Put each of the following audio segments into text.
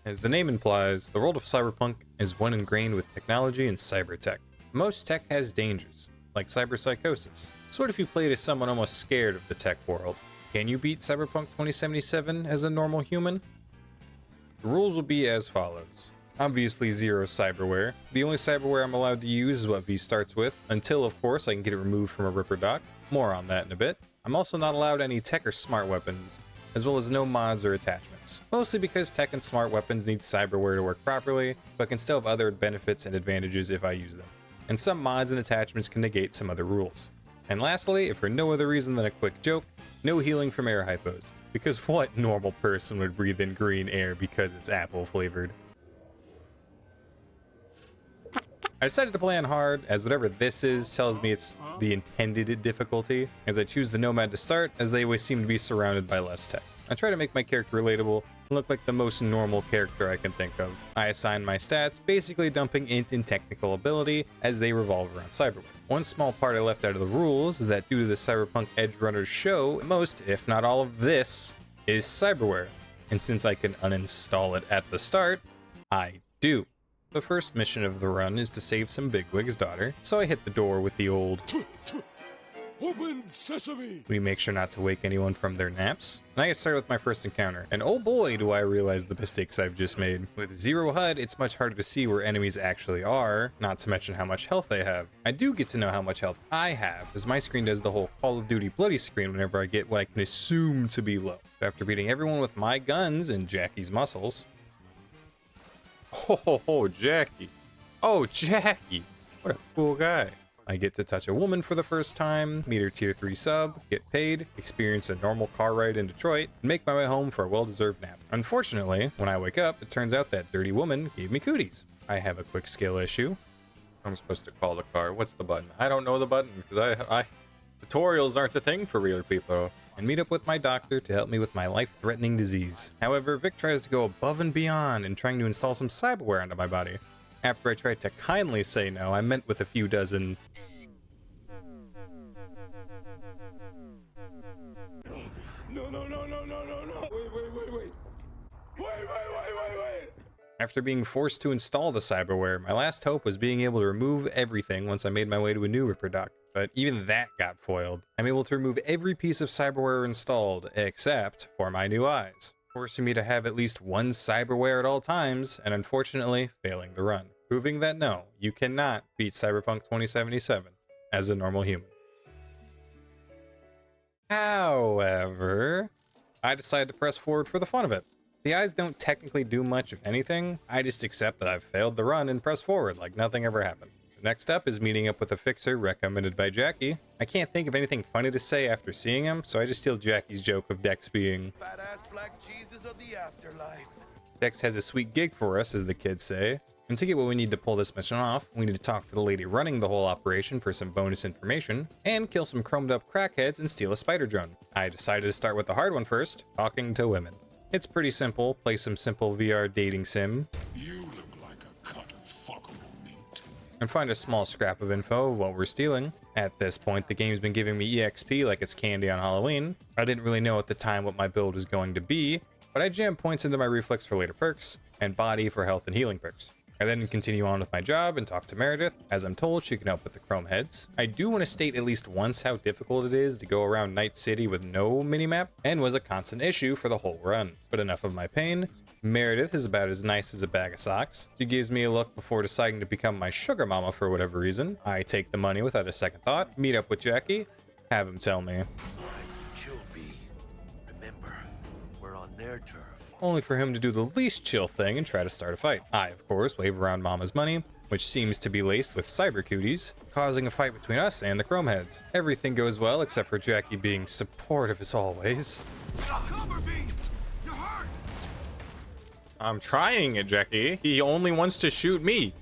As the name implies, the world of Cyberpunk is one ingrained with technology and cyber tech. Most tech has dangers, like cyberpsychosis. So what if you played as someone almost scared of the tech world? Can you beat Cyberpunk 2077 as a normal human? The rules will be as follows. Obviously zero cyberware. The only cyberware I'm allowed to use is what V starts with, until of course I can get it removed from a Ripper dock. More on that in a bit. I'm also not allowed any tech or smart weapons, as well as no mods or attachments. Mostly because tech and smart weapons need cyberware to work properly, but can still have other benefits and advantages if I use them. And some mods and attachments can negate some other rules. And lastly, if for no other reason than a quick joke, no healing from air hypos. Because what normal person would breathe in green air because it's apple flavored? I decided to play on hard, as whatever this is tells me it's the intended difficulty, as I choose the Nomad to start, as they always seem to be surrounded by less tech. I try to make my character relatable and look like the most normal character I can think of. I assign my stats, basically dumping int and technical ability as they revolve around cyberware. One small part I left out of the rules is that due to the Cyberpunk Edge Runners show, most, if not all of this, is cyberware. And since I can uninstall it at the start, I do. The first mission of the run is to save some bigwig's daughter, so I hit the door with the old "Open sesame!" We make sure not to wake anyone from their naps. And I get started with my first encounter, and oh boy do I realize the mistakes I've just made. With zero HUD, it's much harder to see where enemies actually are, not to mention how much health they have. I do get to know how much health I have, as my screen does the whole Call of Duty bloody screen whenever I get what I can assume to be low. After beating everyone with my guns and Jackie's muscles, oh, Jackie. Oh, Jackie. What a cool guy. I get to touch a woman for the first time, meet her tier 3 sub, get paid, experience a normal car ride in Detroit, and make my way home for a well-deserved nap. Unfortunately, when I wake up, it turns out that dirty woman gave me cooties. I have a quick skill issue. I'm supposed to call the car. What's the button? I don't know the button, because tutorials aren't a thing for real people. And meet up with my doctor to help me with my life-threatening disease. However, Vic tries to go above and beyond in trying to install some cyberware onto my body. After I tried to kindly say no, I meant with a few dozen. No. Wait. After being forced to install the cyberware, my last hope was being able to remove everything once I made my way to a new Ripper dock. But even that got foiled. I'm able to remove every piece of cyberware installed, except for my new eyes, forcing me to have at least one cyberware at all times, and unfortunately failing the run. Proving that no, you cannot beat Cyberpunk 2077 as a normal human. However, I decided to press forward for the fun of it. The eyes don't technically do much of anything, I just accept that I've failed the run and press forward like nothing ever happened. Next up is meeting up with a fixer recommended by Jackie. I can't think of anything funny to say after seeing him, so I just steal Jackie's joke of Dex being fat-ass black Jesus of the afterlife. Dex has a sweet gig for us, as the kids say. And to get what we need to pull this mission off, we need to talk to the lady running the whole operation for some bonus information, and kill some chromed up crackheads and steal a spider drone. I decided to start with the hard one first, talking to women. It's pretty simple, play some simple VR dating sim. You look like a cut of fuckable meat. And find a small scrap of info of what we're stealing. At this point, the game's been giving me EXP like it's candy on Halloween. I didn't really know at the time what my build was going to be, but I jammed points into my reflex for later perks, and body for health and healing perks. I then continue on with my job and talk to Meredith, as I'm told she can help with the chrome heads. I do want to state at least once how difficult it is to go around Night City with no minimap, and was a constant issue for the whole run. But enough of my pain. Meredith is about as nice as a bag of socks. She gives me a look before deciding to become my sugar mama for whatever reason. I take the money without a second thought, meet up with Jackie, have him tell me. Chill, B. Remember, we're on their turf. Only for him to do the least chill thing and try to start a fight. I, of course, wave around Mama's money, which seems to be laced with cyber cooties, causing a fight between us and the chromeheads. Everything goes well except for Jackie being supportive as always. Cover me! You're hurt! I'm trying it, Jackie. He only wants to shoot me.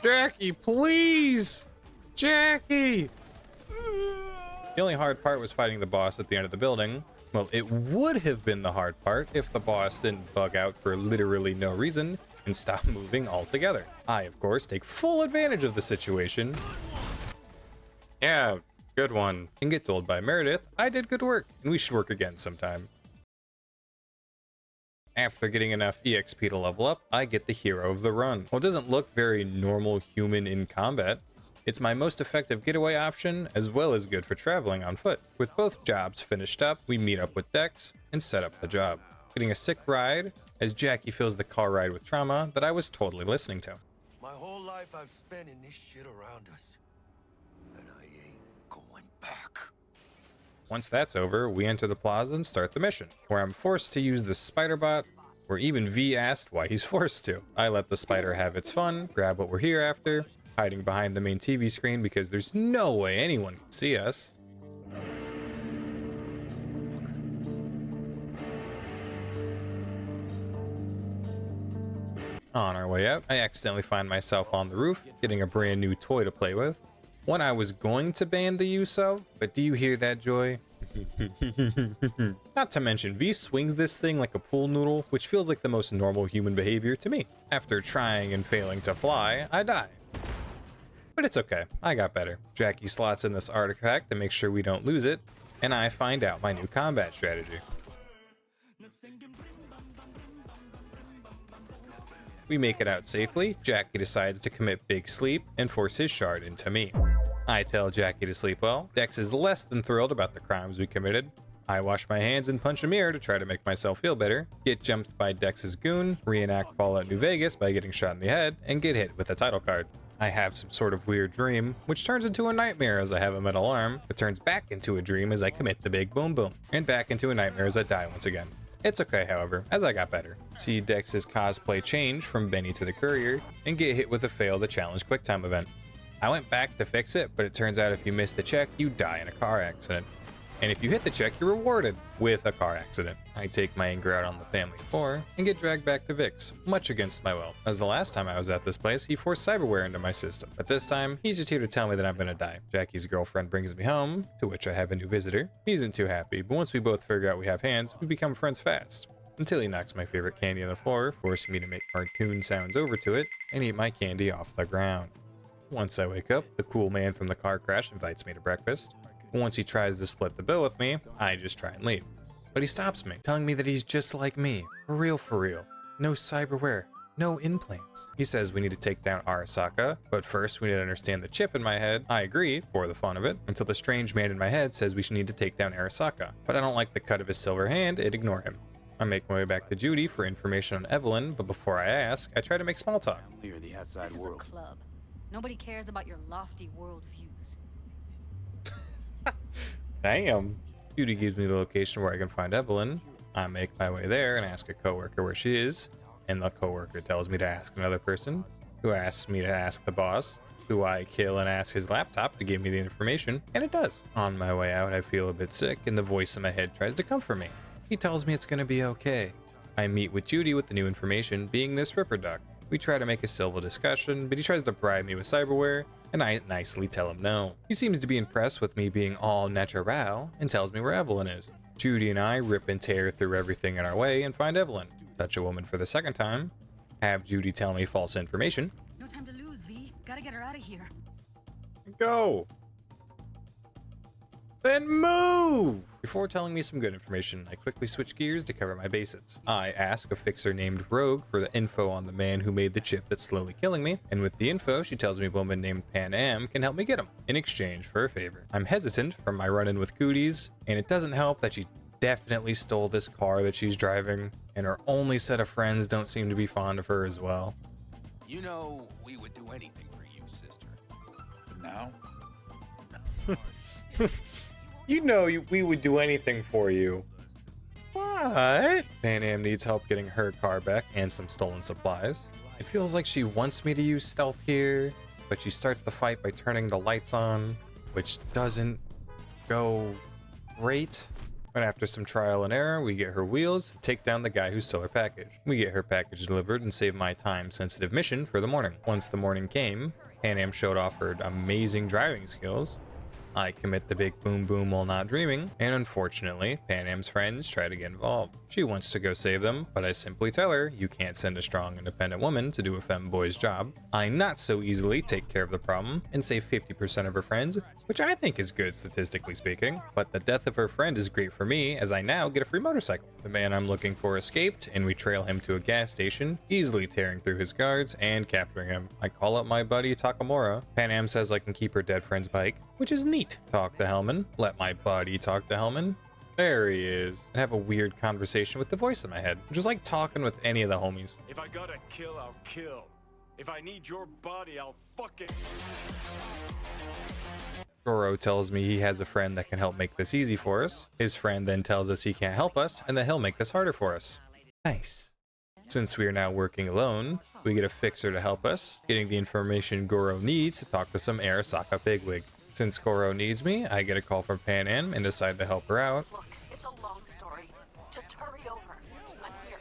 Jackie, please! Jackie! The only hard part was fighting the boss at the end of the building. Well, it would have been the hard part if the boss didn't bug out for literally no reason and stop moving altogether. I, of course, take full advantage of the situation. Yeah, good one. And get told by Meredith I did good work and we should work again sometime. After getting enough EXP to level up, I get the hero of the run. While it doesn't look very normal human in combat, it's my most effective getaway option, as well as good for traveling on foot. With both jobs finished up, we meet up with Dex and set up the job. Getting a sick ride, as Jackie fills the car ride with trauma that I was totally listening to. My whole life I've spent in this shit around us, and I ain't going back. Once that's over, we enter the plaza and start the mission, where I'm forced to use the spider bot, where even V asked why he's forced to. I let the spider have its fun, grab what we're here after, hiding behind the main TV screen because there's no way anyone can see us. On our way out, I accidentally find myself on the roof, getting a brand new toy to play with. One I was going to ban the use of, but do you hear that, Joy? Not to mention, V swings this thing like a pool noodle, which feels like the most normal human behavior to me. After trying and failing to fly, I die. But it's okay, I got better. Jackie slots in this artifact to make sure we don't lose it, and I find out my new combat strategy. We make it out safely. Jackie decides to commit big sleep and force his shard into me. I tell Jackie to sleep well. Dex is less than thrilled about the crimes we committed. I wash my hands and punch a mirror to try to make myself feel better, get jumped by Dex's goon, reenact Fallout New Vegas by getting shot in the head, and get hit with a title card. I have some sort of weird dream, which turns into a nightmare as I have a metal arm, but turns back into a dream as I commit the big boom boom, and back into a nightmare as I die once again. It's okay, however, as I got better. See Dex's cosplay change from Benny to the Courier, and get hit with a fail the challenge QuickTime event. I went back to fix it, but it turns out if you miss the check, you die in a car accident. And if you hit the check, you're rewarded with a car accident. I take my anger out on the family of four and get dragged back to Vic's, much against my will, as the last time I was at this place, he forced Cyberware into my system. But this time, he's just here to tell me that I'm gonna die. Jackie's girlfriend brings me home, to which I have a new visitor. He isn't too happy, but once we both figure out we have hands, we become friends fast. Until he knocks my favorite candy on the floor, forcing me to make cartoon sounds over to it, and eat my candy off the ground. Once I wake up, the cool man from the car crash invites me to breakfast. Once he tries to split the bill with me, I just try and leave. But he stops me, telling me that he's just like me. For real. No cyberware, no implants. He says we need to take down Arasaka, but first we need to understand the chip in my head. I agree, for the fun of it, until the strange man in my head says we should need to take down Arasaka. But I don't like the cut of his silver hand and ignore him. I make my way back to Judy for information on Evelyn, but before I ask, I try to make small talk. Clear the outside This is a world. club. Nobody cares about your lofty world views. Damn. Judy gives me the location where I can find Evelyn. I make my way there and ask a coworker where she is, and the coworker tells me to ask another person, who asks me to ask the boss, who I kill and ask his laptop to give me the information, and it does. On my way out, I feel a bit sick, and the voice in my head tries to comfort me. He tells me it's gonna be okay. I meet with Judy with the new information, being this Ripper Duck. We try to make a civil discussion, but he tries to bribe me with cyberware, and I nicely tell him no. He seems to be impressed with me being all natural and tells me where Evelyn is. Judy and I rip and tear through everything in our way and find Evelyn. Touch a woman for the second time. Have Judy tell me false information. No time to lose, V. Gotta get her out of here. Go! Then move! Before telling me some good information, I quickly switch gears to cover my bases. I ask a fixer named Rogue for the info on the man who made the chip that's slowly killing me, and with the info, she tells me a woman named Pan Am can help me get him, in exchange for a favor. I'm hesitant from my run-in with Cooties, and it doesn't help that she definitely stole this car that she's driving, and her only set of friends don't seem to be fond of her as well. You know, we would do anything for you, sister. But now? You know we would do anything for you. What? Pan Am needs help getting her car back and some stolen supplies. It feels like she wants me to use stealth here, but she starts the fight by turning the lights on, which doesn't go great. But after some trial and error, we get her wheels, take down the guy who stole her package. We get her package delivered and save my time-sensitive mission for the morning. Once the morning came, Pan Am showed off her amazing driving skills. I commit the big boom boom while not dreaming, and unfortunately, Panam's friends try to get involved. She wants to go save them, but I simply tell her, you can't send a strong, independent woman to do a femboy's job. I not so easily take care of the problem and save 50% of her friends, which I think is good statistically speaking, but the death of her friend is great for me as I now get a free motorcycle. The man I'm looking for escaped, and we trail him to a gas station, easily tearing through his guards and capturing him. I call up my buddy Takamura. Panam says I can keep her dead friend's bike, which is neat. Talk to Hellman. Let my buddy talk to Hellman. There he is. I have a weird conversation with the voice in my head, just like talking with any of the homies. If I gotta kill, I'll kill. If I need your body, I'll fucking... Goro tells me he has a friend that can help make this easy for us. His friend then tells us he can't help us and that he'll make this harder for us. Nice. Since we are now working alone, we get a fixer to help us, getting the information Goro needs to talk to some Arasaka bigwig. Since Goro needs me, I get a call from Panam and decide to help her out. Look, it's a long story. Just hurry over. I'm here.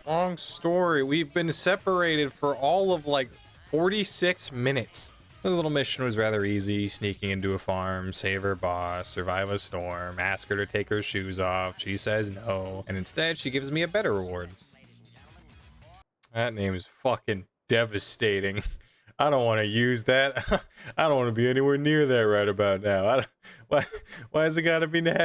Long story. We've been separated for all of like 46 minutes. The little mission was rather easy, sneaking into a farm, save her boss, survive a storm, ask her to take her shoes off. She says no, and instead she gives me a better reward. That name is fucking devastating. I don't want to use that. I don't want to be anywhere near that right about now. Why has it got to be named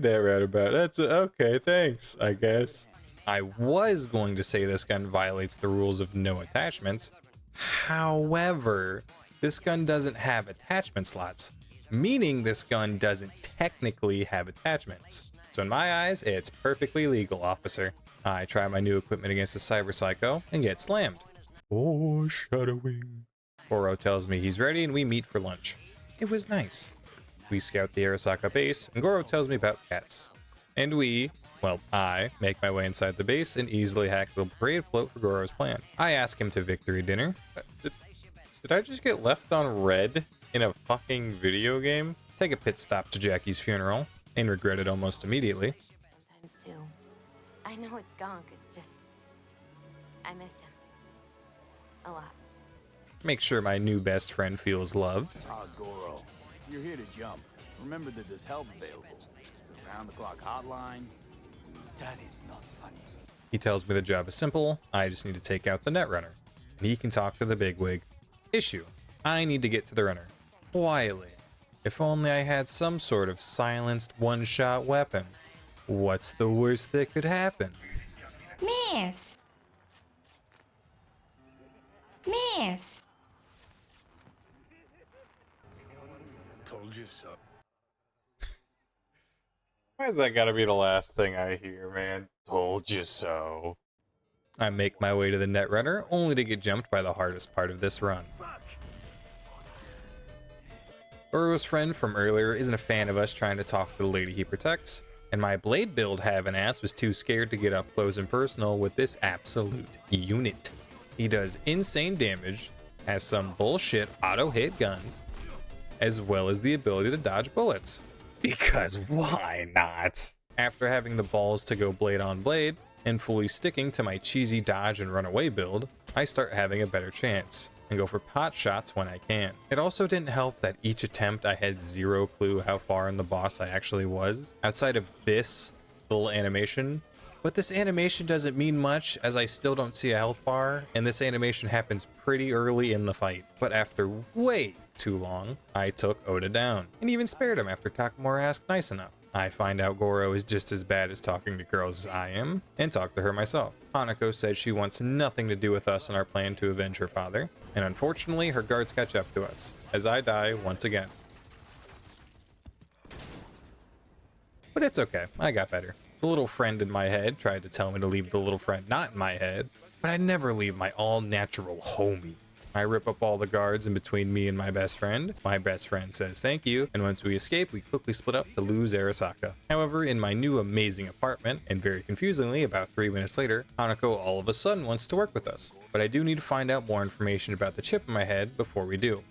that right about? Okay, thanks, I guess. I was going to say this gun violates the rules of no attachments. However, this gun doesn't have attachment slots, meaning this gun doesn't technically have attachments. So in my eyes, it's perfectly legal, officer. I try my new equipment against a cyber psycho and get slammed. Foreshadowing. Goro tells me he's ready and we meet for lunch. It was nice. We scout the Arasaka base and Goro tells me about cats. And I make my way inside the base and easily hack the parade float for Goro's plan. I ask him to victory dinner. Did I just get left on red in a fucking video game? Take a pit stop to Jackie's funeral and regret it almost immediately. Sometimes too. I know it's gunk, it's just... I miss him. A lot. Make sure my new best friend feels loved. Goro, you're here to jump. Remember that there's help available. Round-the-clock hotline. That is not funny. He tells me the job is simple. I just need to take out the netrunner. And he can talk to the bigwig. Issue. I need to get to the runner. Quietly. If only I had some sort of silenced one-shot weapon. What's the worst that could happen? Miss. Told you so. Why is that gotta be the last thing I hear, man? Told you so. I make my way to the netrunner, only to get jumped by the hardest part of this run. Goro's friend from earlier isn't a fan of us trying to talk to the lady he protects, and my blade build having ass was too scared to get up close and personal with this absolute unit. He does insane damage, has some bullshit auto-hit guns, as well as the ability to dodge bullets. Because why not? After having the balls to go blade on blade, and fully sticking to my cheesy dodge and run away build, I start having a better chance, and go for pot shots when I can. It also didn't help that each attempt I had zero clue how far in the boss I actually was, outside of this little animation. But this animation doesn't mean much as I still don't see a health bar, and this animation happens pretty early in the fight. But after way too long, I took Oda down, and even spared him after Takamura asked nice enough. I find out Goro is just as bad as talking to girls as I am, and talk to her myself. Hanako says she wants nothing to do with us in our plan to avenge her father, and unfortunately her guards catch up to us, as I die once again. But it's okay, I got better. The little friend in my head tried to tell me to leave the little friend not in my head, but I never leave my all-natural homie. I rip up all the guards in between me and my best friend. My best friend says thank you, and once we escape, we quickly split up to lose Arasaka. However, in my new amazing apartment, and very confusingly, about 3 minutes later, Hanako all of a sudden wants to work with us. But I do need to find out more information about the chip in my head before we do.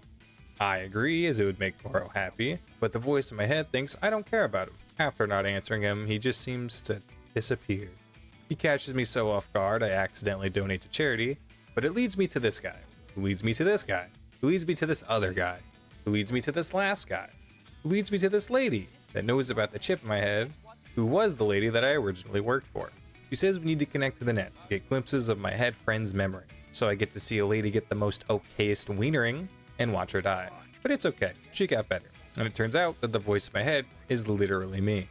I agree, as it would make Goro happy, but the voice in my head thinks I don't care about him. After not answering him, he just seems to disappear. He catches me so off guard, I accidentally donate to charity, but it leads me to this guy, who leads me to this guy, who leads me to this other guy. who leads me to this last guy, who leads me to this lady that knows about the chip in my head, who was the lady that I originally worked for. She says we need to connect to the net to get glimpses of my head friend's memory. So I get to see a lady get the most okayest wienering and watch her die. But it's okay, she got better. And it turns out that the voice in my head is literally me.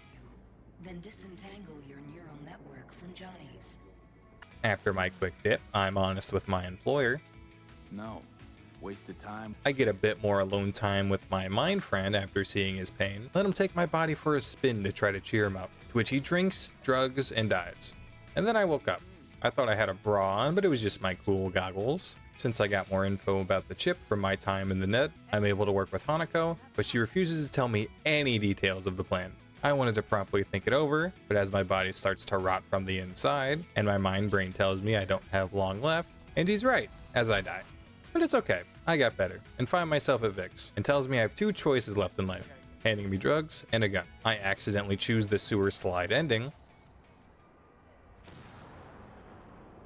Then disentangle your neural network from Johnny's. After my quick dip, I'm honest with my employer. No. Wasted time. I get a bit more alone time with my mind friend after seeing his pain. Let him take my body for a spin to try to cheer him up, to which he drinks, drugs, and dies. And then I woke up. I thought I had a bra on, but it was just my cool goggles. Since I got more info about the chip from my time in the net, I'm able to work with Hanako, but she refuses to tell me any details of the plan. I wanted to properly think it over, but as my body starts to rot from the inside, and my mind brain tells me I don't have long left, and he's right, as I die. But it's okay, I got better, and find myself at Vic's, and tells me I have 2 choices left in life, handing me drugs and a gun. I accidentally choose the sewer slide ending,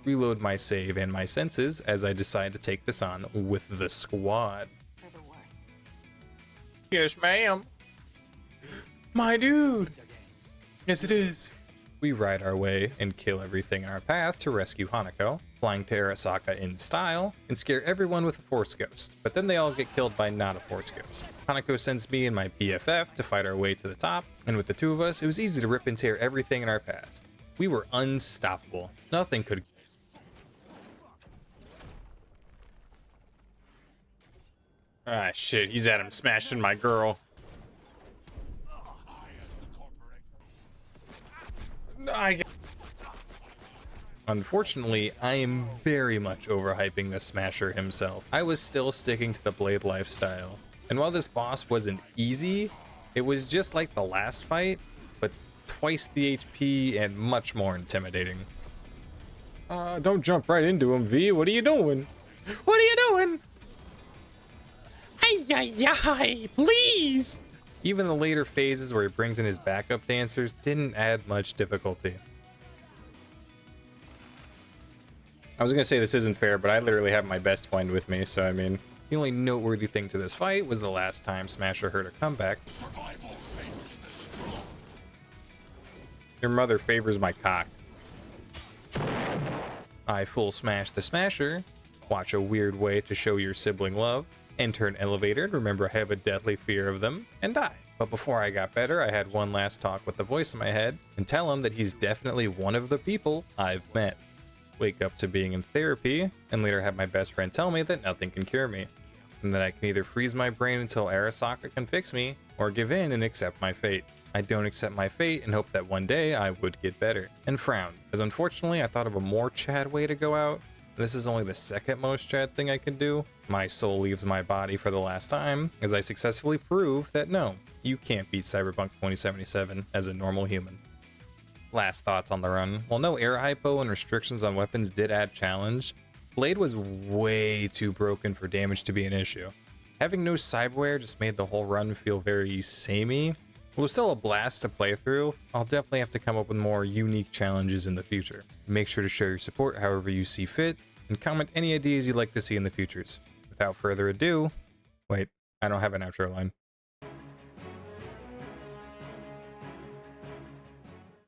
reload my save and my senses as I decide to take this on with the squad. For the worse. Yes, ma'am. My dude. Yes, it is. We ride our way and kill everything in our path to rescue Hanako, flying to Arasaka in style, and scare everyone with a Force Ghost. But then they all get killed by not a Force Ghost. Hanako sends me and my BFF to fight our way to the top, and with the 2 of us, it was easy to rip and tear everything in our past. We were unstoppable. Nothing could. Ah, shit, he's at him smashing my girl. Unfortunately, I am very much overhyping the Smasher himself. I was still sticking to the Blade lifestyle. And while this boss wasn't easy, it was just like the last fight, but twice the HP and much more intimidating. Don't jump right into him, V. What are you doing? What are you doing? Ay, ay, ay, please! Even the later phases where he brings in his backup dancers didn't add much difficulty. I was gonna say this isn't fair, but I literally have my best friend with me, so I mean, the only noteworthy thing to this fight was the last time Smasher heard a comeback. Your mother favors my cock. I full smash the Smasher, watch a weird way to show your sibling love, enter an elevator and remember I have a deathly fear of them, and die. But before I got better, I had one last talk with the voice in my head and tell him that he's definitely one of the people I've met. Wake up to being in therapy, and later have my best friend tell me that nothing can cure me, and that I can either freeze my brain until Arasaka can fix me, or give in and accept my fate. I don't accept my fate and hope that one day I would get better, and frown, as unfortunately I thought of a more Chad way to go out. This is only the second most Chad thing I can do. My soul leaves my body for the last time, as I successfully prove that no, you can't beat Cyberpunk 2077 as a normal human. Last thoughts on the run. While no air hypo and restrictions on weapons did add challenge, Blade was way too broken for damage to be an issue. Having no Cyberware just made the whole run feel very samey. While it was still a blast to play through, I'll definitely have to come up with more unique challenges in the future. Make sure to show your support however you see fit, and comment any ideas you'd like to see in the futures. Without further ado, wait, I don't have an outro line.